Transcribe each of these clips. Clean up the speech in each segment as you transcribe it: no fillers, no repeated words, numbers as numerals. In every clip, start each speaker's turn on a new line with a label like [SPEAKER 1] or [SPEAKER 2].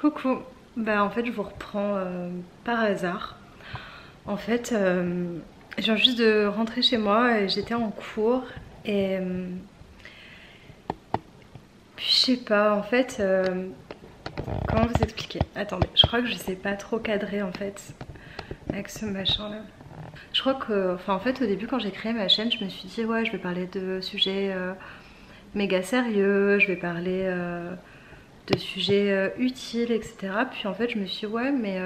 [SPEAKER 1] Coucou, bah en fait je vous reprends par hasard. En fait, je viens juste de rentrer chez moi et j'étais en cours et puis je sais pas en fait comment vous expliquer. Attendez, je crois que je sais pas trop cadrer en fait avec ce machin là. Je crois que, enfin en fait au début quand j'ai créé ma chaîne, je me suis dit ouais je vais parler de sujets méga sérieux, je vais parler de sujets utiles, etc. Puis en fait, je me suis dit, ouais, mais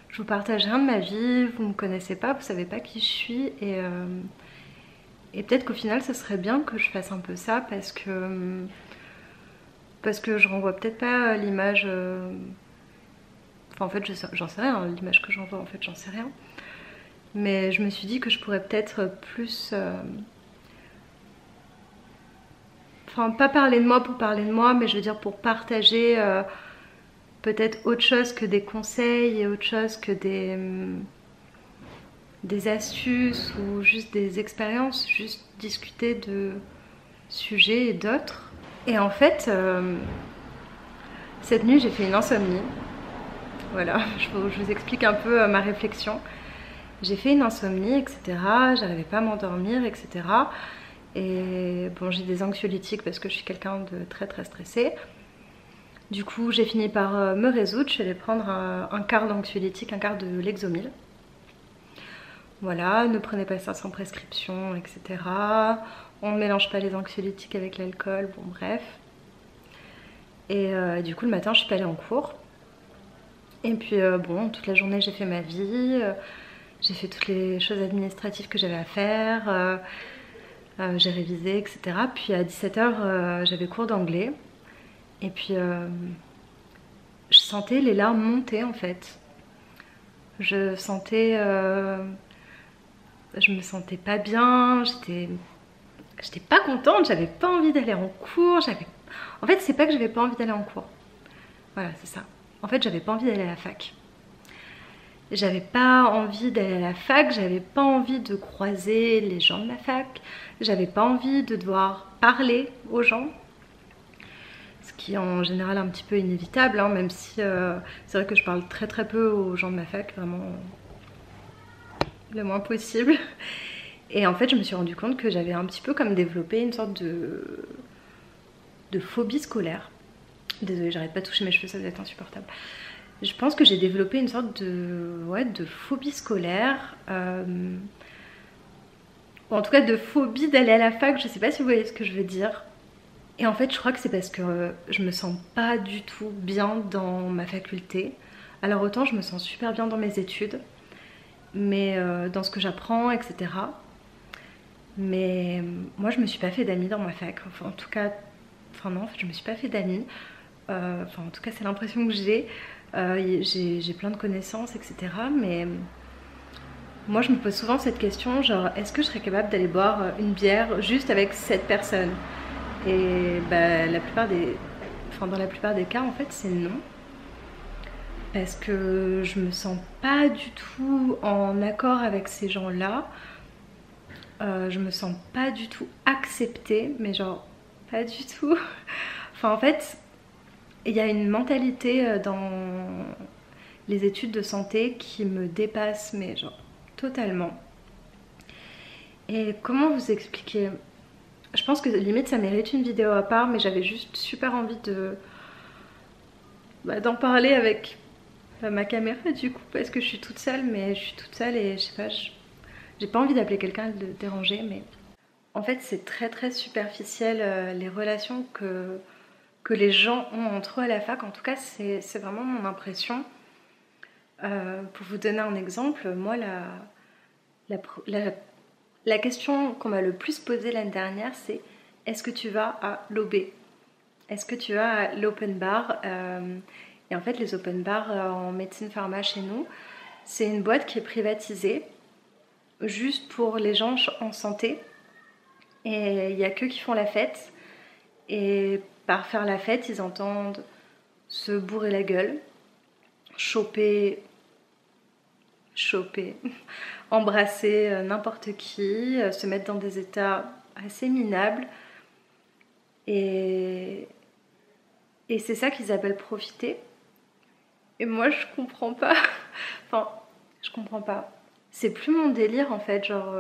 [SPEAKER 1] je vous partage rien de ma vie, vous me connaissez pas, vous savez pas qui je suis, et peut-être qu'au final, ce serait bien que je fasse un peu ça parce que je renvoie peut-être pas l'image. Enfin, en fait, j'en sais rien, l'image que j'envoie, en fait, j'en sais rien. Mais je me suis dit que je pourrais peut-être plus. Enfin, pas parler de moi pour parler de moi, mais je veux dire pour partager peut-être autre chose que des conseils et autre chose que des astuces ou juste des expériences, juste discuter de sujets et d'autres. Et en fait, cette nuit j'ai fait une insomnie. Voilà, je vous explique un peu ma réflexion. J'ai fait une insomnie, etc. J'arrivais pas à m'endormir, etc. Et bon, j'ai des anxiolytiques parce que je suis quelqu'un de très très stressé. Du coup, j'ai fini par me résoudre. Je suis allée prendre un quart d'anxiolytique, un quart de Lexomil. Voilà, ne prenez pas ça sans prescription, etc. On ne mélange pas les anxiolytiques avec l'alcool, bon bref. Et du coup, le matin, je suis pas allée en cours. Et puis, bon, toute la journée, j'ai fait ma vie. J'ai fait toutes les choses administratives que j'avais à faire. J'ai révisé, etc. Puis à 17h, j'avais cours d'anglais. Et puis, je sentais les larmes monter en fait. Je sentais. Je me sentais pas bien, j'étais pas contente, j'avais pas envie d'aller en cours, en fait, c'est pas que j'avais pas envie d'aller en cours. Voilà, c'est ça. En fait, j'avais pas envie d'aller à la fac. J'avais pas envie d'aller à la fac, j'avais pas envie de croiser les gens de la fac, j'avais pas envie de devoir parler aux gens, ce qui est en général un petit peu inévitable, hein, même si c'est vrai que je parle très très peu aux gens de ma fac, vraiment le moins possible. Et en fait, je me suis rendu compte que j'avais un petit peu comme développé une sorte de phobie scolaire. Désolée, j'arrête pas de toucher mes cheveux, ça va être insupportable. Je pense que j'ai développé une sorte de phobie scolaire. Ou en tout cas de phobie d'aller à la fac, je sais pas si vous voyez ce que je veux dire. Et en fait, je crois que c'est parce que je me sens pas du tout bien dans ma faculté. Alors autant je me sens super bien dans mes études, mais dans ce que j'apprends, etc. Mais moi, je me suis pas fait d'amis dans ma fac. Enfin, en tout cas, enfin non, en fait, je me suis pas fait d'amis. Enfin, en tout cas, c'est l'impression que j'ai. J'ai plein de connaissances, etc. Mais moi, je me pose souvent cette question, genre, est-ce que je serais capable d'aller boire une bière juste avec cette personne? Et bah, enfin, dans la plupart des cas, en fait, c'est non. Parce que je me sens pas du tout en accord avec ces gens-là. Je me sens pas du tout acceptée, mais genre pas du tout. Enfin en fait, il y a une mentalité dans les études de santé qui me dépasse, mais genre totalement. Et comment vous expliquer? Je pense que limite ça mérite une vidéo à part, mais j'avais juste super envie d'en parler avec ma caméra du coup, parce que je suis toute seule, mais je suis toute seule et je sais pas, j'ai pas envie d'appeler quelqu'un et de le déranger, mais en fait, c'est très très superficiel les relations que les gens ont entre eux à la fac. En tout cas, c'est vraiment mon impression. Pour vous donner un exemple, moi, la, la, la question qu'on m'a le plus posée l'année dernière, c'est est-ce que tu vas à l'OB? Est-ce que tu vas à l'open bar? Et en fait, les open bars en médecine pharma chez nous, c'est une boîte qui est privatisée juste pour les gens en santé. Et il n'y a qu'eux qui font la fête. Et par faire la fête, ils entendent se bourrer la gueule, choper, embrasser n'importe qui, se mettre dans des états assez minables. Et c'est ça qu'ils appellent profiter. Et moi je comprends pas. Enfin, je comprends pas. C'est plus mon délire en fait, genre...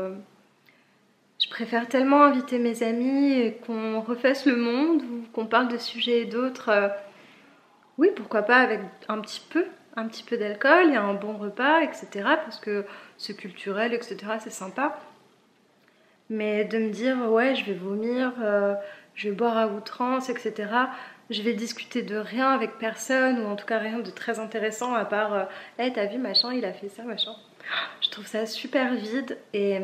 [SPEAKER 1] je préfère tellement inviter mes amis et qu'on refasse le monde ou qu'on parle de sujets et d'autres. Oui, pourquoi pas avec un petit peu d'alcool et un bon repas, etc. Parce que c'est culturel, etc. C'est sympa. Mais de me dire, ouais, je vais vomir, je vais boire à outrance, etc. Je vais discuter de rien avec personne, ou en tout cas rien de très intéressant, à part, hey, t'as vu, machin, il a fait ça, machin. Je trouve ça super vide et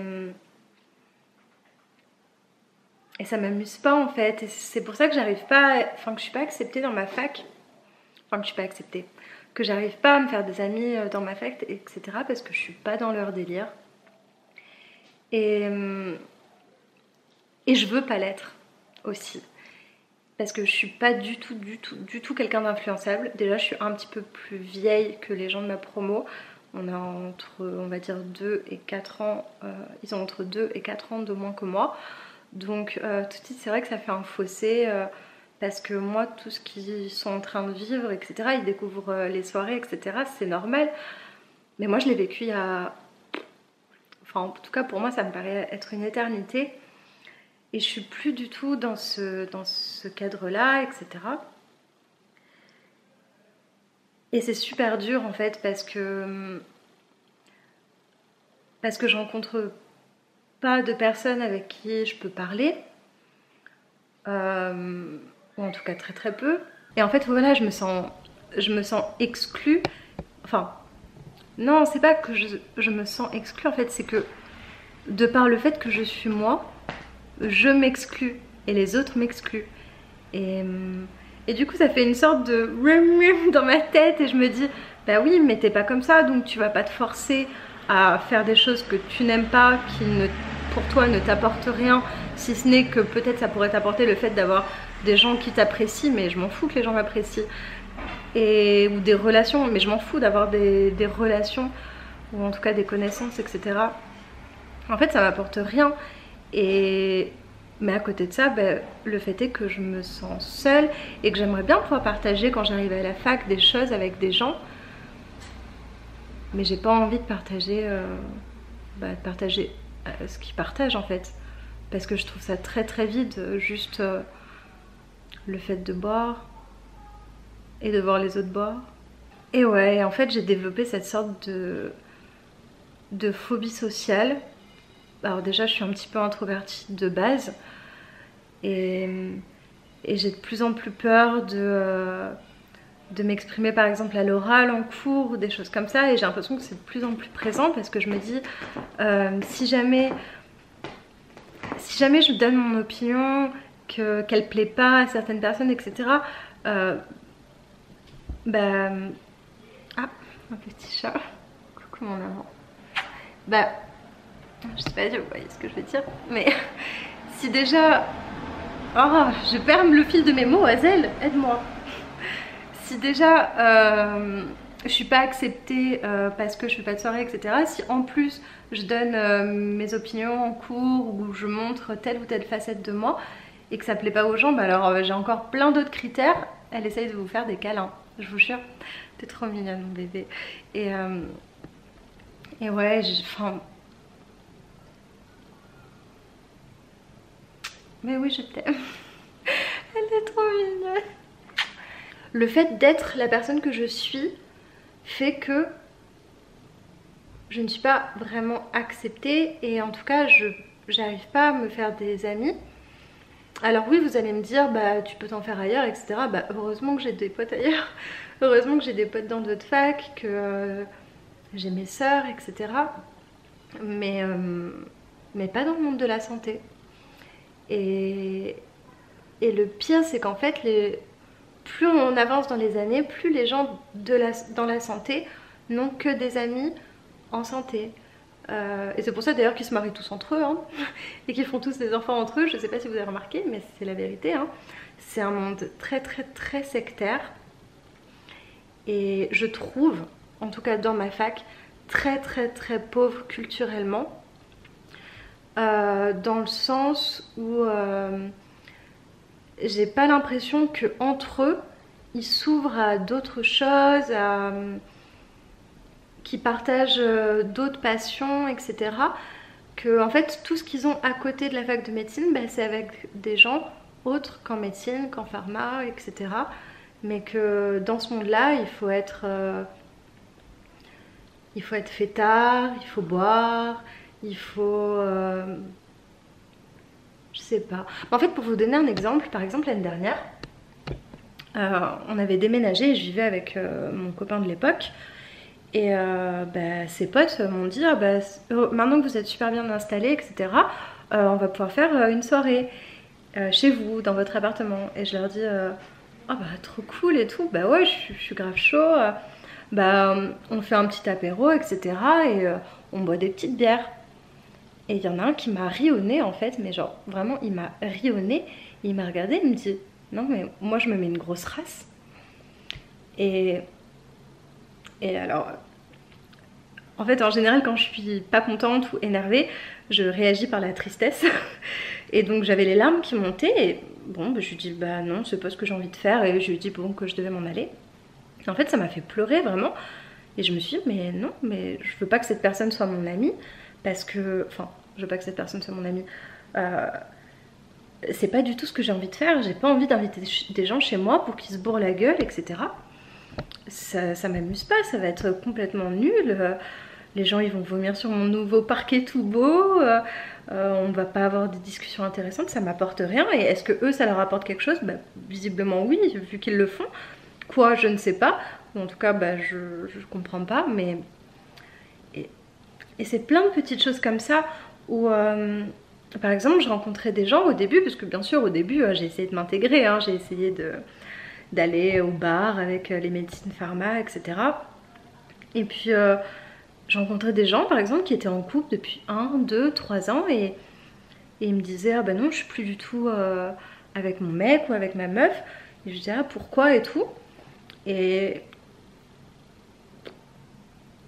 [SPEAKER 1] ça m'amuse pas en fait. Et c'est pour ça que j'arrive pas, enfin que je suis pas acceptée dans ma fac. Enfin que je suis pas acceptée. Que j'arrive pas à me faire des amis dans ma fac, etc. Parce que je suis pas dans leur délire. Et, et je veux pas l'être aussi. Parce que je suis pas du tout quelqu'un d'influençable. Déjà, je suis un petit peu plus vieille que les gens de ma promo. On a entre, on va dire, 2 et 4 ans. Ils ont entre 2 et 4 ans de moins que moi. Donc, tout de suite, c'est vrai que ça fait un fossé. Parce que moi, tout ce qu'ils sont en train de vivre, etc., ils découvrent les soirées, etc., c'est normal. Mais moi, je l'ai vécu il y a... Enfin, en tout cas, pour moi, ça me paraît être une éternité. Et je suis plus du tout dans ce cadre-là, etc. Et c'est super dur, en fait, parce que je rencontre pas de personnes avec qui je peux parler. Ou en tout cas très très peu. Et en fait, voilà, je me sens exclue. Enfin, non, c'est pas que je me sens exclue, en fait, c'est que de par le fait que je suis moi, je m'exclus et les autres m'excluent. Et, et du coup, ça fait une sorte de dans ma tête et je me dis, bah oui, mais t'es pas comme ça, donc tu vas pas te forcer à faire des choses que tu n'aimes pas, qui ne, pour toi ne t'apportent rien, si ce n'est que peut-être ça pourrait t'apporter le fait d'avoir des gens qui t'apprécient, mais je m'en fous que les gens m'apprécient. Ou des relations, mais je m'en fous d'avoir des relations, ou en tout cas des connaissances, etc. En fait, ça m'apporte rien. Mais à côté de ça, ben, le fait est que je me sens seule et que j'aimerais bien pouvoir partager quand j'arrive à la fac des choses avec des gens. Mais j'ai pas envie de partager, ce qu'ils partagent en fait. Parce que je trouve ça très très vide, juste le fait de boire et de voir les autres boire. Et ouais, en fait j'ai développé cette sorte de phobie sociale. Alors déjà je suis un petit peu introvertie de base et j'ai de plus en plus peur de m'exprimer par exemple à l'oral en cours ou des choses comme ça, et j'ai l'impression que c'est de plus en plus présent parce que je me dis si jamais je donne mon opinion, qu'elle plaît pas à certaines personnes, etc. Bah... Ah, un petit chat. Coucou mon amant. Bah, je sais pas si vous voyez ce que je veux dire, mais si déjà... Oh, je perds le fil de mes mots, Hazel, aide-moi. Si déjà je suis pas acceptée parce que je fais pas de soirée, etc. Si en plus je donne mes opinions en cours ou je montre telle ou telle facette de moi et que ça plaît pas aux gens, bah alors j'ai encore plein d'autres critères. Elle essaye de vous faire des câlins, je vous jure. T'es trop mignonne mon bébé. Et ouais, enfin... Mais oui, je t'aime. Elle est trop mignonne. Le fait d'être la personne que je suis fait que je ne suis pas vraiment acceptée et en tout cas j'arrive pas à me faire des amis. Alors oui, vous allez me dire bah tu peux t'en faire ailleurs, etc. Bah heureusement que j'ai des potes ailleurs, heureusement que j'ai des potes dans d'autres facs, que j'ai mes sœurs, etc. Mais pas dans le monde de la santé. Et le pire c'est qu'en fait plus on avance dans les années, plus les gens dans la santé n'ont que des amis en santé. Et c'est pour ça d'ailleurs qu'ils se marient tous entre eux, hein, et qu'ils font tous des enfants entre eux. Je sais pas si vous avez remarqué, mais c'est la vérité, hein. C'est un monde très très très sectaire. Et je trouve, en tout cas dans ma fac, très très très pauvre culturellement. Dans le sens où j'ai pas l'impression que entre eux ils s'ouvrent à d'autres choses, qui partagent d'autres passions, etc. Que en fait tout ce qu'ils ont à côté de la fac de médecine, bah, c'est avec des gens autres qu'en médecine, qu'en pharma, etc. Mais que dans ce monde-là, il faut être fêtard, il faut boire, il faut... je sais pas. En fait, pour vous donner un exemple, par exemple l'année dernière, on avait déménagé et je vivais avec mon copain de l'époque. Et bah, ses potes m'ont dit ah, bah, maintenant que vous êtes super bien installés, etc., on va pouvoir faire une soirée chez vous, dans votre appartement. Et je leur dis ah bah trop cool et tout, bah ouais, je suis grave chaud. Bah on fait un petit apéro, etc. Et on boit des petites bières. Et il y en a un qui m'a ri au nez en fait, mais genre vraiment il m'a ri au nez. Il m'a regardé, il me dit non mais moi je me mets une grosse race. Et alors, en fait, en général, quand je suis pas contente ou énervée, je réagis par la tristesse. Et donc, j'avais les larmes qui montaient. Et bon, bah, je lui dis, bah non, c'est pas ce que j'ai envie de faire. Et je lui dis, bon, que je devais m'en aller. Et en fait, ça m'a fait pleurer vraiment. Et je me suis dit, mais non, mais je veux pas que cette personne soit mon amie. Parce que, enfin, je veux pas que cette personne soit mon amie. C'est pas du tout ce que j'ai envie de faire. J'ai pas envie d'inviter des gens chez moi pour qu'ils se bourrent la gueule, etc. Ça m'amuse pas, ça va être complètement nul. Les gens ils vont vomir sur mon nouveau parquet tout beau. On va pas avoir des discussions intéressantes, ça m'apporte rien. Et est-ce que eux ça leur apporte quelque chose? Bah, visiblement oui, vu qu'ils le font. Quoi, je ne sais pas. En tout cas, bah, je comprends pas. Mais et c'est plein de petites choses comme ça où par exemple je rencontrais des gens au début, parce que bien sûr au début j'ai essayé de m'intégrer, hein, j'ai essayé d'aller au bar avec les médecines pharma, etc. Et puis j'ai rencontré des gens par exemple qui étaient en couple depuis 1, 2, 3 ans et ils me disaient ah ben non je suis plus du tout avec mon mec ou avec ma meuf. Et je disais ah pourquoi et tout. Et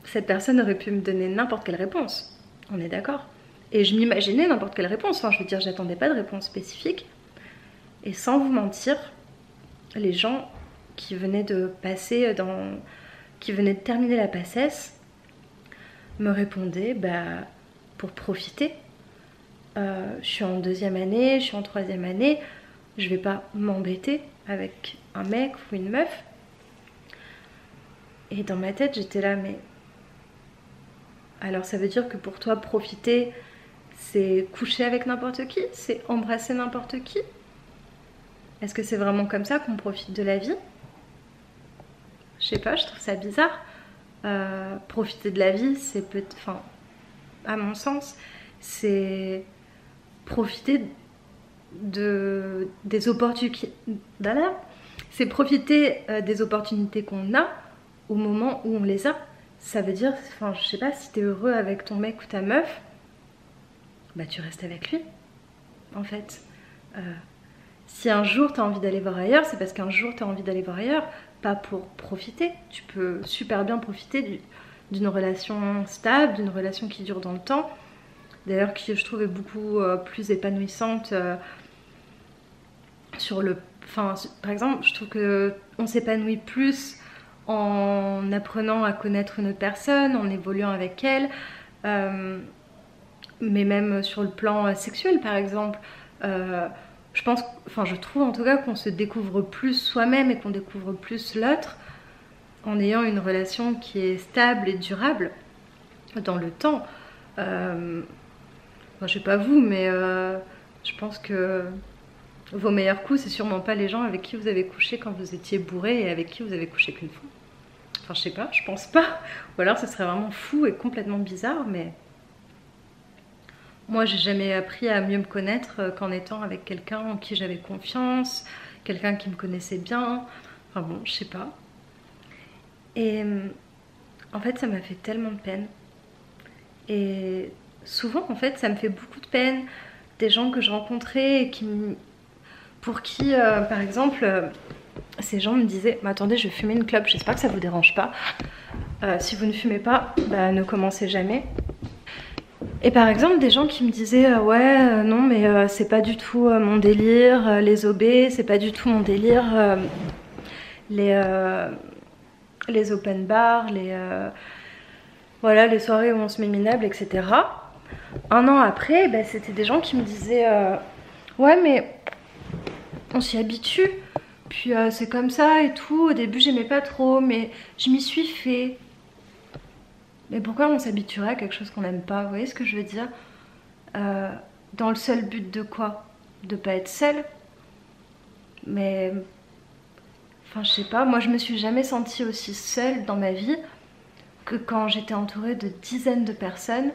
[SPEAKER 1] cette personne aurait pu me donner n'importe quelle réponse, on est d'accord. Et je m'imaginais n'importe quelle réponse, enfin je veux dire j'attendais pas de réponse spécifique. Et sans vous mentir, les gens qui venaient de passer qui venaient de terminer la PACES me répondaient bah, pour profiter. Je suis en 2e année, je suis en 3e année, je vais pas m'embêter avec un mec ou une meuf. Et dans ma tête j'étais là mais alors ça veut dire que pour toi profiter c'est coucher avec n'importe qui, c'est embrasser n'importe qui? Est-ce que c'est vraiment comme ça qu'on profite de la vie? Je sais pas, je trouve ça bizarre. Profiter de la vie, c'est peut-être... Enfin, à mon sens, c'est profiter des opportunités... C'est profiter des opportunités qu'on a au moment où on les a. Ça veut dire, enfin, je sais pas, si t'es heureux avec ton mec ou ta meuf, bah tu restes avec lui, en fait. Si un jour tu as envie d'aller voir ailleurs, c'est parce qu'un jour tu as envie d'aller voir ailleurs, pas pour profiter. Tu peux super bien profiter d'une relation stable, d'une relation qui dure dans le temps. D'ailleurs, qui je trouve est beaucoup plus épanouissante sur le... Enfin, par exemple, je trouve qu'on s'épanouit plus en apprenant à connaître une autre personne, en évoluant avec elle, mais même sur le plan sexuel, par exemple. Je pense, enfin je trouve en tout cas qu'on se découvre plus soi-même et qu'on découvre plus l'autre en ayant une relation qui est stable et durable dans le temps. Enfin, je sais pas vous, mais je pense que vos meilleurs coups, c'est sûrement pas les gens avec qui vous avez couché quand vous étiez bourré et avec qui vous avez couché qu'une fois. Enfin, je sais pas, je pense pas. Ou alors ce serait vraiment fou et complètement bizarre, mais... Moi, j'ai jamais appris à mieux me connaître qu'en étant avec quelqu'un en qui j'avais confiance, quelqu'un qui me connaissait bien. Enfin bon, je sais pas. Et en fait, ça m'a fait tellement de peine. Et souvent, en fait, ça me fait beaucoup de peine des gens que je rencontrais et pour qui, par exemple, ces gens me disaient « Attendez, je vais fumer une clope, j'espère que ça vous dérange pas. Si vous ne fumez pas, bah, ne commencez jamais. » Et par exemple des gens qui me disaient ouais non mais c'est pas du tout mon délire, les OB c'est pas du tout mon délire, les open bars, voilà, les soirées où on se met minable, etc. Un an après, bah, c'était des gens qui me disaient ouais mais on s'y habitue, puis c'est comme ça et tout, au début j'aimais pas trop mais je m'y suis fait. Mais pourquoi on s'habituerait à quelque chose qu'on n'aime pas? Vous voyez ce que je veux dire? Dans le seul but de quoi? De pas être seule. Mais enfin je sais pas, moi je me suis jamais sentie aussi seule dans ma vie que quand j'étais entourée de dizaines de personnes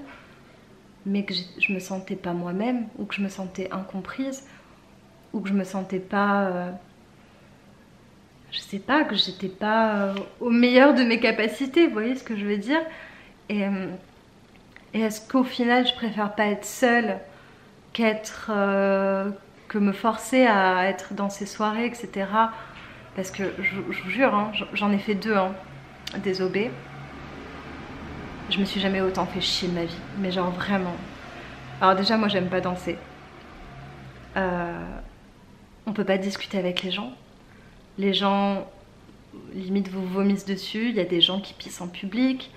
[SPEAKER 1] mais que je me sentais pas moi-même, ou que je me sentais incomprise, ou que je me sentais pas je sais pas, que j'étais pas au meilleur de mes capacités, vous voyez ce que je veux dire? Et est-ce qu'au final je préfère pas être seule qu'être que me forcer à être dans ces soirées, etc. Parce que je vous jure, hein, j'en ai fait 2 hein, des OB. Je me suis jamais autant fait chier de ma vie, mais genre vraiment. Alors déjà moi j'aime pas danser. On peut pas discuter avec les gens. Les gens limite vous vomissent dessus. Il y a des gens qui pissent en public.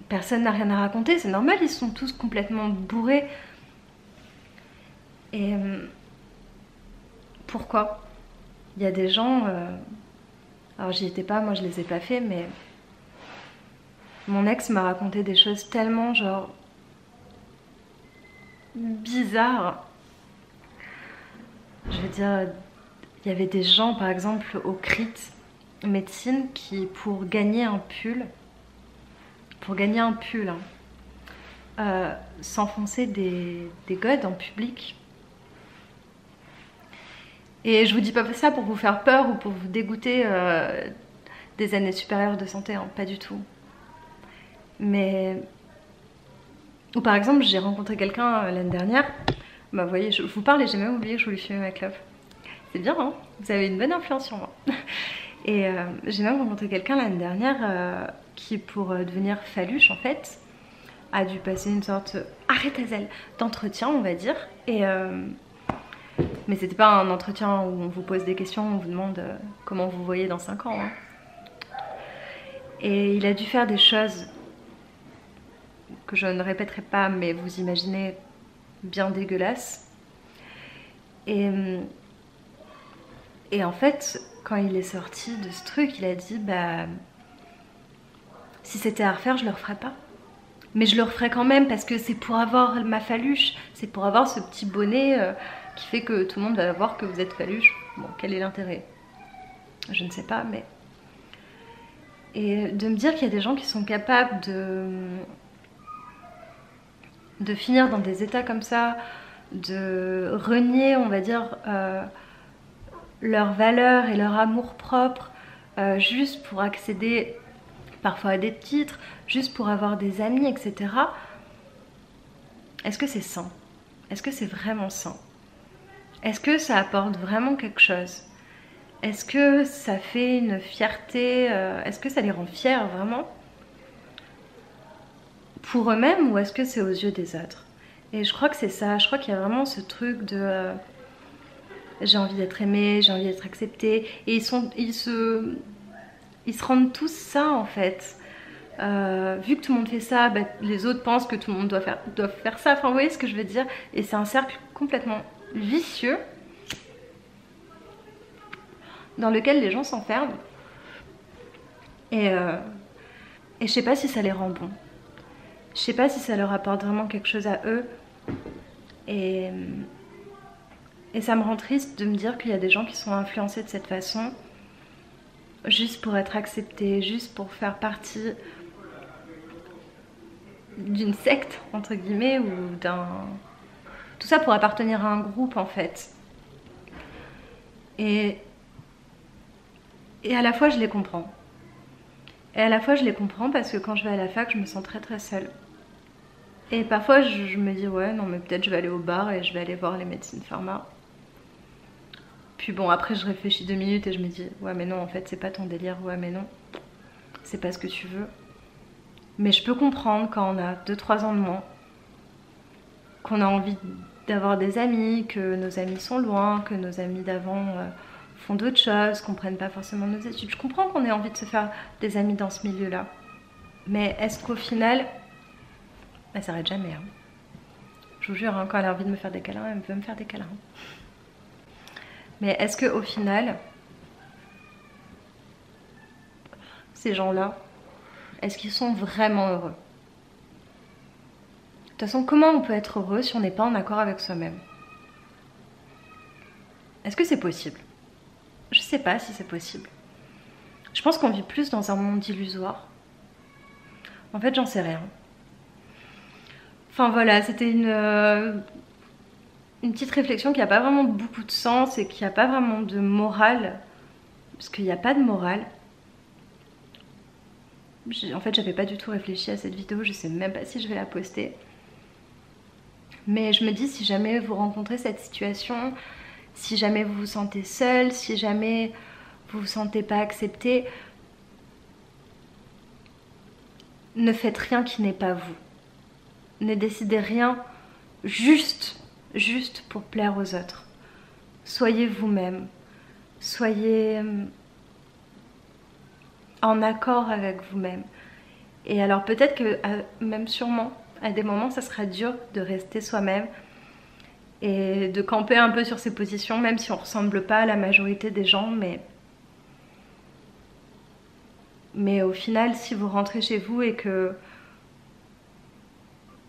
[SPEAKER 1] Personne n'a rien à raconter, c'est normal, ils sont tous complètement bourrés. Et pourquoi? Il y a des gens, alors j'y étais pas, moi je les ai pas fait, mais mon ex m'a raconté des choses tellement genre bizarres. Je veux dire, il y avait des gens par exemple au CRIT médecine qui pour gagner un pull, s'enfonçaient des godes en public. Et je vous dis pas ça pour vous faire peur ou pour vous dégoûter des années supérieures de santé, hein, pas du tout. Mais... Ou par exemple, j'ai rencontré quelqu'un l'année dernière, bah vous voyez, je vous parle et j'ai même oublié que je voulais fumer ma clope. C'est bien, hein? Vous avez une bonne influence sur moi. Et j'ai même rencontré quelqu'un l'année dernière qui, pour devenir phalluche en fait, a dû passer une sorte, arrête Hazel, d'entretien on va dire. Et mais c'était pas un entretien où on vous pose des questions, on vous demande comment vous voyez dans 5 ans. Hein. Et il a dû faire des choses que je ne répéterai pas, mais vous imaginez, bien dégueulasses. Et en fait, quand il est sorti de ce truc, il a dit bah si c'était à refaire, je le referais pas. Mais je le referais quand même parce que c'est pour avoir ma phalluche, c'est pour avoir ce petit bonnet qui fait que tout le monde va voir que vous êtes phalluche. Bon, quel est l'intérêt? Je ne sais pas, mais... Et de me dire qu'il y a des gens qui sont capables de finir dans des états comme ça, de renier, on va dire, leurs valeurs et leur amour propre, juste pour accéder parfois à des titres, juste pour avoir des amis, etc. Est-ce que c'est sain? Est-ce que c'est vraiment sain? Est-ce que ça apporte vraiment quelque chose? Est-ce que ça fait une fierté? Est-ce que ça les rend fiers vraiment? Pour eux-mêmes, ou est-ce que c'est aux yeux des autres? Et je crois que c'est ça, je crois qu'il y a vraiment ce truc de j'ai envie d'être aimée, j'ai envie d'être acceptée, et ils se rendent tous ça en fait. Vu que tout le monde fait ça, bah, les autres pensent que tout le monde doit faire ça, enfin vous voyez ce que je veux dire? Et c'est un cercle complètement vicieux dans lequel les gens s'enferment, et je sais pas si ça les rend bons. Je sais pas si ça leur apporte vraiment quelque chose à eux. Et ça me rend triste de me dire qu'il y a des gens qui sont influencés de cette façon, juste pour être acceptés, juste pour faire partie d'une secte, entre guillemets, ou d'un... Tout ça pour appartenir à un groupe, en fait. Et à la fois, je les comprends. Et à la fois, je les comprends parce que quand je vais à la fac, je me sens très très seule. Et parfois, je me dis, ouais, non, mais peut-être je vais aller au bar et je vais aller voir les médecines pharma. Puis bon, après, je réfléchis 2 minutes et je me dis, ouais, mais non, en fait, c'est pas ton délire, ouais, mais non, c'est pas ce que tu veux. Mais je peux comprendre quand on a 2-3 ans de moins, qu'on a envie d'avoir des amis, que nos amis sont loin, que nos amis d'avant font d'autres choses, comprennent pas forcément nos études. Je comprends qu'on ait envie de se faire des amis dans ce milieu-là. Mais est-ce qu'au final, elle s'arrête jamais, hein. Je vous jure, hein, quand elle a envie de me faire des câlins, elle veut me faire des câlins. Mais est-ce qu'au final, ces gens-là, est-ce qu'ils sont vraiment heureux? De toute façon, comment on peut être heureux si on n'est pas en accord avec soi-même? Est-ce que c'est possible? Je sais pas si c'est possible. Je pense qu'on vit plus dans un monde illusoire. En fait, j'en sais rien. Enfin voilà, c'était une petite réflexion qui n'a pas vraiment beaucoup de sens et qui n'a pas vraiment de morale. Parce qu'il n'y a pas de morale. En fait, j'avais pas du tout réfléchi à cette vidéo, je sais même pas si je vais la poster. Mais je me dis, si jamais vous rencontrez cette situation, si jamais vous vous sentez seul, si jamais vous vous sentez pas accepté, ne faites rien qui n'est pas vous. Ne décidez rien juste pour plaire aux autres. Soyez vous-même. Soyez en accord avec vous-même. Et alors peut-être que, même sûrement, à des moments, ça sera dur de rester soi-même et de camper un peu sur ses positions, même si on ne ressemble pas à la majorité des gens, mais au final, si vous rentrez chez vous et que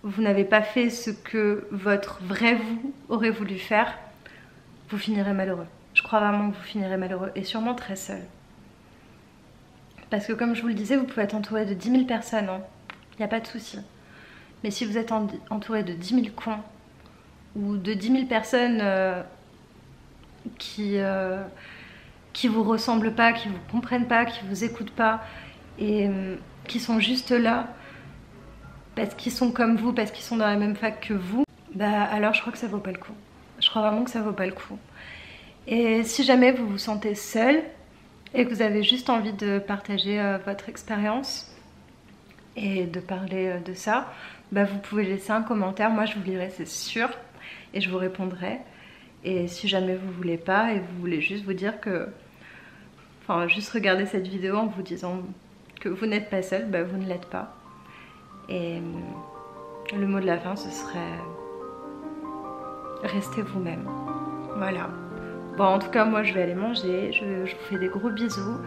[SPEAKER 1] vous n'avez pas fait ce que votre vrai vous aurait voulu faire, vous finirez malheureux. Je crois vraiment que vous finirez malheureux et sûrement très seul. Parce que comme je vous le disais, vous pouvez être entouré de 10 000 personnes, hein. Il n'y a pas de souci. Mais si vous êtes entouré de 10 000 cons, ou de 10 000 personnes qui vous ressemblent pas, qui vous comprennent pas, qui vous écoutent pas, et qui sont juste là parce qu'ils sont comme vous, parce qu'ils sont dans la même fac que vous, bah alors je crois que ça vaut pas le coup. Je crois vraiment que ça vaut pas le coup. Et si jamais vous vous sentez seul et que vous avez juste envie de partager votre expérience et de parler de ça, bah vous pouvez laisser un commentaire, moi je vous lirai, c'est sûr, et je vous répondrai. Et si jamais vous voulez pas et vous voulez juste vous dire que, enfin juste regarder cette vidéo en vous disant que vous n'êtes pas seul, bah vous ne l'êtes pas. Et le mot de la fin, ce serait restez vous-même. Voilà. Bon, en tout cas, moi, je vais aller manger. Je vous fais des gros bisous.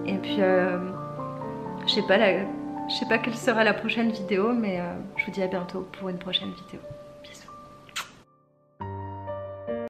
[SPEAKER 1] Et puis, je sais pas quelle sera la prochaine vidéo, mais je vous dis à bientôt pour une prochaine vidéo.